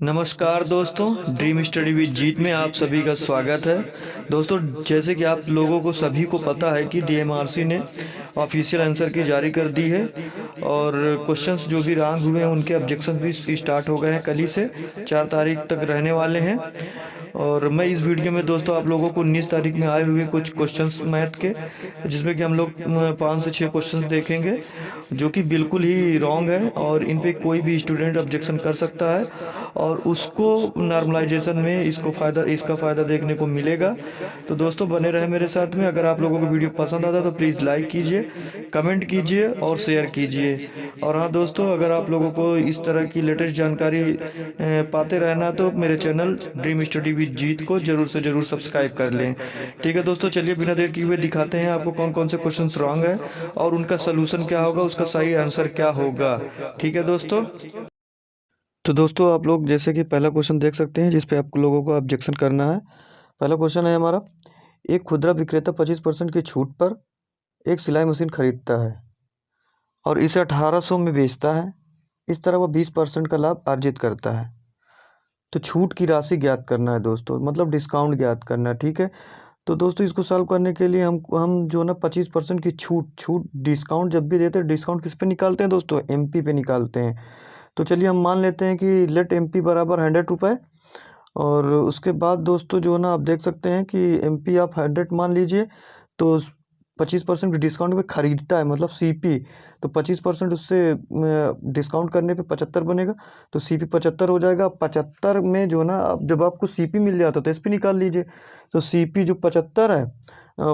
नमस्कार दोस्तों, dream study with जीत में आप सभी का स्वागत है। दोस्तों, जैसे कि आप लोगों को सभी को पता है कि डीएमआरसी ने ऑफिशियल आंसर की जारी कर दी है और क्वेश्चंस जो भी रॉन्ग हुए हैं उनके ऑब्जेक्शन भी स्टार्ट हो गए हैं। कल ही से 4 तारीख तक रहने वाले हैं। और मैं इस वीडियो में दोस्तों आप लोगों को 19 तारीख में आए हुए कुछ क्वेश्चंस मैथ के, जिसमें कि हम लोग 5 से 6 क्वेश्चंस देखेंगे जो कि बिल्कुल ही रॉन्ग है और इन पे कोई भी स्टूडेंट ऑब्जेक्शन कर सकता है और उसको नॉर्मलाइजेशन में इसका फ़ायदा देखने को मिलेगा। तो दोस्तों बने रहे मेरे साथ में। अगर आप लोगों को वीडियो पसंद आता तो प्लीज़ लाइक कीजिए, कमेंट कीजिए और शेयर कीजिए। और हाँ दोस्तों, अगर आप लोगों को इस तरह की लेटेस्ट जानकारी पाते रहना तो मेरे चैनल ड्रीम स्टडी विद जीत को जरूर से जरूर सब्सक्राइब कर लें। ठीक है दोस्तों, चलिए बिना देर किए हुए दिखाते हैं आपको कौन कौन से क्वेश्चन रॉन्ग है और उनका सोल्यूशन क्या होगा, उसका सही आंसर क्या होगा। ठीक है दोस्तों। तो दोस्तों आप लोग जैसे कि पहला क्वेश्चन देख सकते हैं जिस पे आप लोगों को ऑब्जेक्शन करना है। पहला क्वेश्चन है हमारा, एक खुदरा विक्रेता 25% की छूट पर एक सिलाई मशीन खरीदता है और इसे 1800 में बेचता है। इस तरह वह 20% का लाभ अर्जित करता है। तो छूट की राशि ज्ञात करना है दोस्तों, मतलब डिस्काउंट ज्ञात करना है। ठीक है, तो दोस्तों इसको सॉल्व करने के लिए हम जो ना 25% की छूट छूट डिस्काउंट जब भी देते हैं, डिस्काउंट किस पे निकालते हैं दोस्तों? एमपी पे निकालते हैं। तो चलिए हम मान लेते हैं कि लेट एमपी बराबर 100 रुपये। और उसके बाद दोस्तों जो है ना आप देख सकते हैं कि एमपी आप 100 मान लीजिए। तो 25% डिस्काउंट में खरीदता है, मतलब सीपी। तो 25% उससे डिस्काउंट करने पे 75 बनेगा। तो सीपी 75 हो जाएगा। 75 में जो ना जब आपको सीपी मिल जाता है तो एसपी निकाल लीजिए। तो सीपी जो 75 है,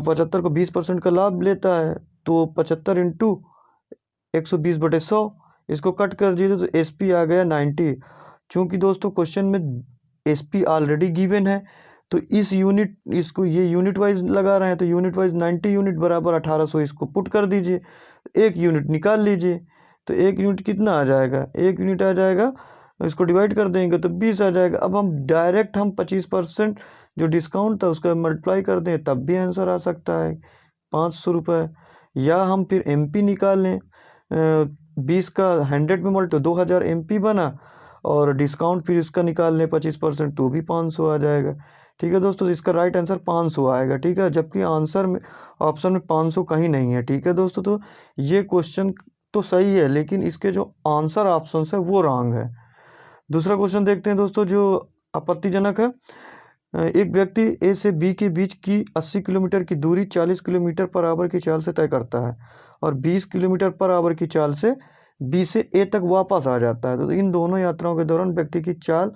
75 को 20% का लाभ लेता है। तो 75 इंटू 120/100, इसको कट कर दीजिए तो एसपी आ गया 90। चूँकि दोस्तों क्वेश्चन में एसपी ऑलरेडी गिवन है तो इस यूनिट इसको ये यूनिट वाइज लगा रहे हैं, तो यूनिट वाइज 90 यूनिट बराबर 1800, इसको पुट कर दीजिए। एक यूनिट निकाल लीजिए। तो एक यूनिट कितना आ जाएगा? एक यूनिट आ जाएगा, इसको डिवाइड कर देंगे तो 20 आ जाएगा। अब हम 25% जो डिस्काउंट था उसका मल्टीप्लाई कर दें तब भी आंसर आ सकता है 500 रुपये। या हम फिर एमपी निकाल लें, 20 का 100 में मल्ट तो 2000 एमपी बना और डिस्काउंट फिर इसका निकाल लें 25% तो भी 500 आ जाएगा। ठीक है दोस्तों, तो इसका राइट आंसर 500 आएगा। ठीक है, जबकि आंसर में ऑप्शन में 500 कहीं नहीं है। ठीक है दोस्तों, तो ये क्वेश्चन तो सही है लेकिन इसके जो आंसर ऑप्शन है वो रॉन्ग है। दूसरा क्वेश्चन देखते हैं दोस्तों जो आपत्तिजनक है। एक व्यक्ति ए से बी के बीच की 80 किलोमीटर की दूरी 40 किलोमीटर पर आवर की चाल से तय करता है और 20 किलोमीटर पर आवर की चाल से बी से ए तक वापस आ जाता है। तो इन दोनों यात्राओं के दौरान व्यक्ति की चाल,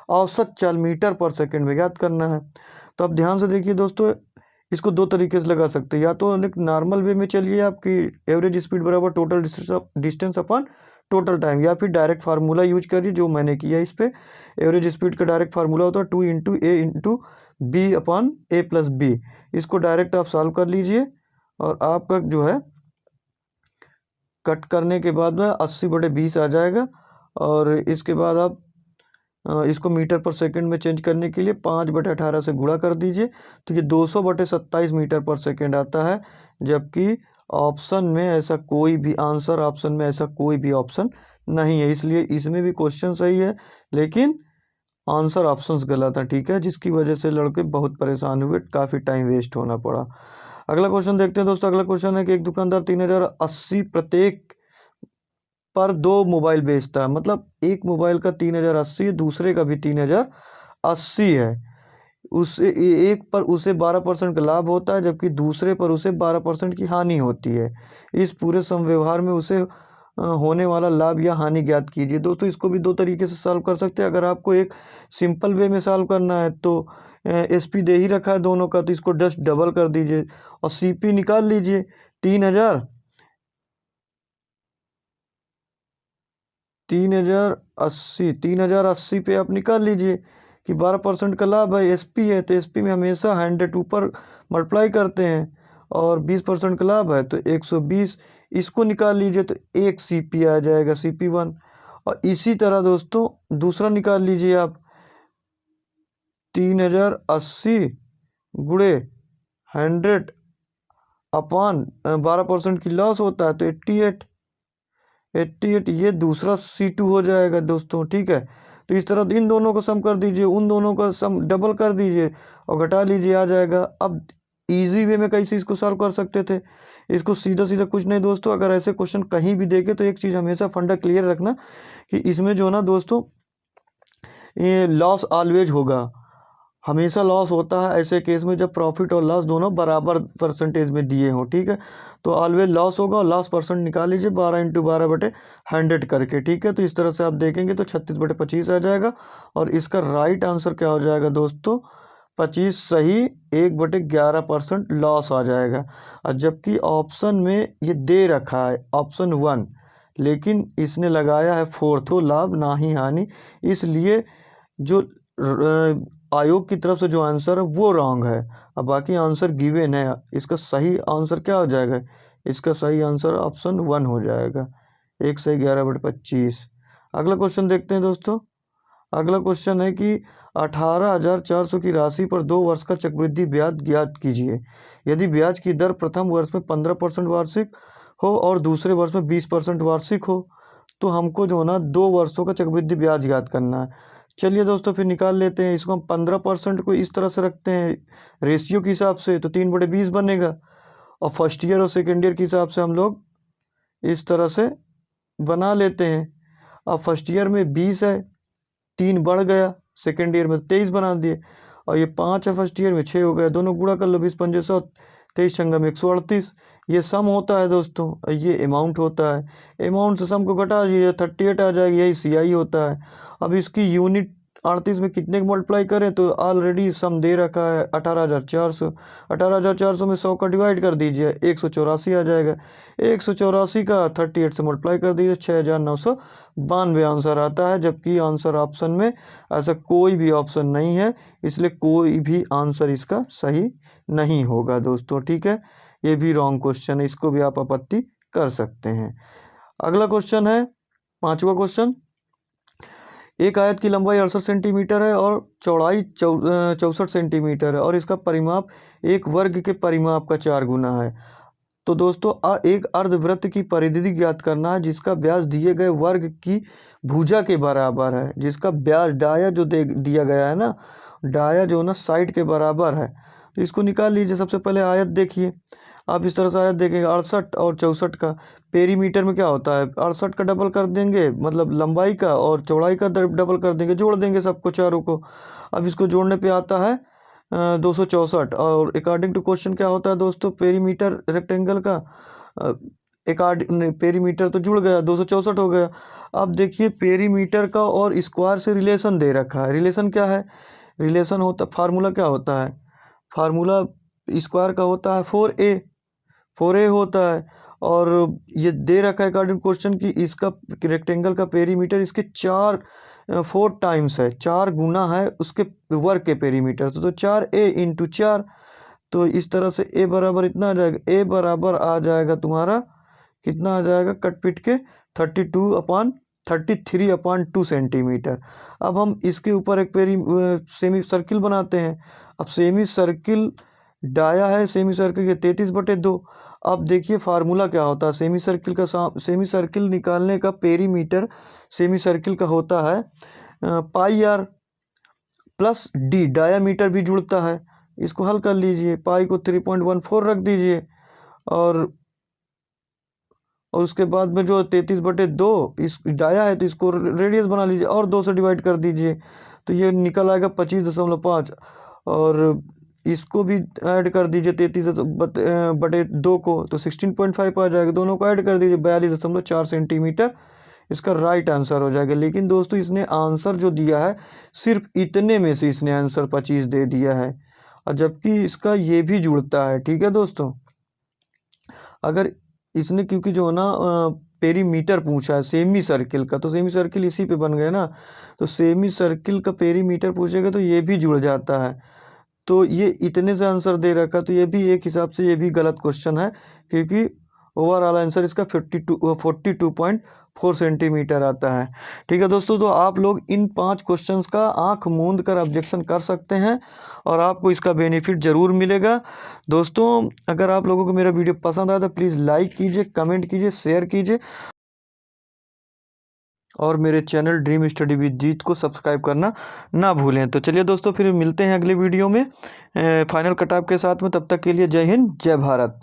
औसत चाल मीटर पर सेकंड में ज्ञात करना है। तो आप ध्यान से देखिए दोस्तों, इसको दो तरीके से लगा सकते हैं। या तो एक नॉर्मल वे में चलिए, आपकी एवरेज स्पीड बराबर total distance upon total time, या फिर डायरेक्ट फार्मूला यूज करिए जो मैंने किया इस पे। एवरेज स्पीड का डायरेक्ट फार्मूला होता है 2 × A × B/A+B। इसको डायरेक्ट आप सॉल्व कर लीजिए और आपका जो है कट करने के बाद में 80/20 आ जाएगा। और इसके बाद आप इसको मीटर पर सेकंड में चेंज करने के लिए 5/18 से गुणा कर दीजिए तो ये 200/27 मीटर पर सेकंड आता है। जबकि ऑप्शन में ऐसा कोई भी आंसर, ऑप्शन में ऐसा कोई भी ऑप्शन नहीं है, इसलिए इसमें भी क्वेश्चन सही है लेकिन आंसर ऑप्शंस गलत है। ठीक है, जिसकी वजह से लड़के बहुत परेशान हुए, काफ़ी टाइम वेस्ट होना पड़ा। अगला क्वेश्चन देखते हैं दोस्तों। अगला क्वेश्चन है कि एक दुकानदार 3080 प्रत्येक पर 2 मोबाइल बेचता है, मतलब एक मोबाइल का 3080 है, दूसरे का भी 3080 है। उससे एक पर उसे 12% का लाभ होता है जबकि दूसरे पर उसे 12% की हानि होती है। इस पूरे समव्यवहार में उसे होने वाला लाभ या हानि ज्ञात कीजिए। दोस्तों इसको भी दो तरीके से सॉल्व कर सकते हैं। अगर आपको एक सिंपल वे में सॉल्व करना है तो एसपी दे ही रखा है दोनों का, तो इसको जस्ट डबल कर दीजिए और सीपी निकाल लीजिए। 3000 3080 पे आप निकाल लीजिए कि 12% का लाभ है, एसपी है तो एसपी में हमेशा 100 ऊपर मल्टीप्लाई करते हैं और 20% का लाभ है तो 120, इसको निकाल लीजिए तो एक सीपी आ जाएगा, CP1। और इसी तरह दोस्तों दूसरा निकाल लीजिए आप, 3080 गुणे 100 अपॉन 12% की लॉस होता है तो 88 ये दूसरा C2 हो जाएगा दोस्तों। ठीक है, तो इस तरह इन दोनों को सम कर दीजिए, उन दोनों का सम डबल कर दीजिए और घटा लीजिए, आ जाएगा। अब इजी वे में कैसे इसको सॉल्व कर सकते थे, इसको सीधा सीधा कुछ नहीं दोस्तों, अगर ऐसे क्वेश्चन कहीं भी देखे तो एक चीज़ हमेशा फंडा क्लियर रखना कि इसमें जो है ना दोस्तों, ये लॉस ऑलवेज होगा, हमेशा लॉस होता है ऐसे केस में जब प्रॉफिट और लॉस दोनों बराबर परसेंटेज में दिए हों, ठीक है। तो ऑलवेज लॉस होगा और लॉस परसेंट निकाल लीजिए 12×12/100 करके, ठीक है। तो इस तरह से आप देखेंगे तो 36/25 आ जाएगा और इसका राइट आंसर क्या हो जाएगा दोस्तों, 25 सही, 1/11% लॉस आ जाएगा। और जबकि ऑप्शन में ये दे रखा है ऑप्शन 1, लेकिन इसने लगाया है 4th, तो लाभ ना ही हानि, इसलिए जो आयोग की तरफ से जो आंसर है वो रॉन्ग है। अब बाकी आंसर गिवन है, इसका सही आंसर क्या हो जाएगा, इसका सही आंसर ऑप्शन 1 हो जाएगा, 1 से 11/25। अगला क्वेश्चन देखते हैं दोस्तों। अगला क्वेश्चन है कि 18,400 की राशि पर 2 वर्ष का चक्रवृद्धि ब्याज ज्ञात कीजिए। यदि ब्याज की दर प्रथम वर्ष में 15% वार्षिक हो और दूसरे वर्ष में 20% वार्षिक हो, तो हमको जो है ना 2 वर्षों का चक्रवृद्धि ब्याज ज्ञात करना है। चलिए दोस्तों फिर निकाल लेते हैं इसको। हम 15% को इस तरह से रखते हैं रेशियो के हिसाब से, तो 3/20 बनेगा। और फर्स्ट ईयर और सेकेंड ईयर के हिसाब से हम लोग इस तरह से बना लेते हैं। अब फर्स्ट ईयर में 20 है, 3 बढ़ गया, सेकेंड ईयर में 23 बना दिए, और ये 5 है फर्स्ट ईयर में, 6 हो गया, दोनों गुणा कर लो, 20×5 100, 23 छंगा में 138। ये सम होता है दोस्तों, और ये अमाउंट होता है। अमाउंट से सम को घटा दीजिए, 38 आ जाएगी, यही CI होता है। अब इसकी यूनिट 38 में कितने को मल्टीप्लाई करें, तो ऑलरेडी सम दे रखा है 18,400। 18,400 में 100 का डिवाइड कर दीजिए, 184 आ जाएगा। 184 का 38 से मल्टीप्लाई कर दीजिए, 6,992 आंसर आता है। जबकि आंसर ऑप्शन में ऐसा कोई भी ऑप्शन नहीं है, इसलिए कोई भी आंसर इसका सही नहीं होगा दोस्तों, ठीक है। ये भी रॉन्ग क्वेश्चन है, इसको भी आप आपत्ति कर सकते हैं। अगला क्वेश्चन है 5वां क्वेश्चन। एक आयत की लंबाई 68 सेंटीमीटर है और चौड़ाई 64 सेंटीमीटर है और इसका परिमाप एक वर्ग के परिमाप का 4 गुना है। तो दोस्तों एक अर्धवृत्त की परिधि ज्ञात करना है जिसका व्यास दिए गए वर्ग की भुजा के बराबर है। जिसका व्यास डाया जो दिया गया है ना, डाया जो ना साइड के बराबर है, तो इसको निकाल लीजिए। सबसे पहले आयत देखिए, आप इस तरह से आयत देखेंगे 68 और 64 का पेरीमीटर में क्या होता है, 68 का डबल कर देंगे मतलब लंबाई का, और चौड़ाई का डबल कर देंगे, जोड़ देंगे सबको चारों को। अब इसको जोड़ने पे आता है 264। और अकॉर्डिंग टू क्वेश्चन क्या होता है दोस्तों, पेरीमीटर रेक्टेंगल का पेरीमीटर तो जुड़ गया, 264 हो गया। अब देखिए पेरीमीटर का और स्क्वायर से रिलेशन दे रखा है। रिलेशन क्या है, रिलेशन होता, फार्मूला क्या होता है, फार्मूला स्क्वायर का होता है 4a होता है। और ये दे रखा है अकॉर्डिंग क्वेश्चन कि इसका रेक्टेंगल का पेरीमीटर इसके 4 टाइम्स है, 4 गुना है उसके वर्ग के पेरीमीटर से, तो 4a × 4। तो इस तरह से a बराबर इतना आ जाएगा, a बराबर आ जाएगा तुम्हारा कितना आ जाएगा, कट पिट के 33/2 सेंटीमीटर। अब हम इसके ऊपर एक सेमी सर्किल बनाते हैं। अब सेमी सर्किल डाया है, सेमी सर्किल के 33/2। अब देखिए फार्मूला क्या होता है सेमी सर्किल का, सेमी सर्किल निकालने का पेरीमीटर सेमी सर्किल का होता है πr प्लस d, डायामीटर भी जुड़ता है। इसको हल कर लीजिए, पाई को 3.14 रख दीजिए, और उसके बाद में जो 33/2 इस डाया है तो इसको रेडियस बना लीजिए और 2 से डिवाइड कर दीजिए, तो ये निकल आएगा 25.5। और इसको भी ऐड कर दीजिए 33/2 को, तो 16.5 आ जाएगा। दोनों को ऐड कर दीजिए, 42.4 सेंटीमीटर इसका राइट आंसर हो जाएगा। लेकिन दोस्तों इसने आंसर जो दिया है सिर्फ इतने में से इसने आंसर 25 दे दिया है, और जबकि इसका ये भी जुड़ता है, ठीक है दोस्तों। अगर इसने क्योंकि जो है ना पेरीमीटर पूछा है सेमी सर्किल का, तो सेमी सर्किल इसी पे बन गए ना, तो सेमी सर्किल का पेरीमीटर पूछेगा तो ये भी जुड़ जाता है। तो ये इतने से आंसर दे रखा, तो ये भी एक हिसाब से ये भी गलत क्वेश्चन है, क्योंकि ओवरऑल आंसर इसका 42.4 सेंटीमीटर आता है, ठीक है दोस्तों। तो आप लोग इन 5 क्वेश्चंस का आंख मूंद कर ऑब्जेक्शन कर सकते हैं और आपको इसका बेनिफिट ज़रूर मिलेगा। दोस्तों अगर आप लोगों को मेरा वीडियो पसंद आया तो प्लीज़ लाइक कीजिए, कमेंट कीजिए, शेयर कीजिए और मेरे चैनल ड्रीम स्टडी विद जीत को सब्सक्राइब करना ना भूलें। तो चलिए दोस्तों, फिर मिलते हैं अगले वीडियो में फाइनल कटऑफ के साथ में। तब तक के लिए जय हिंद, जय भारत।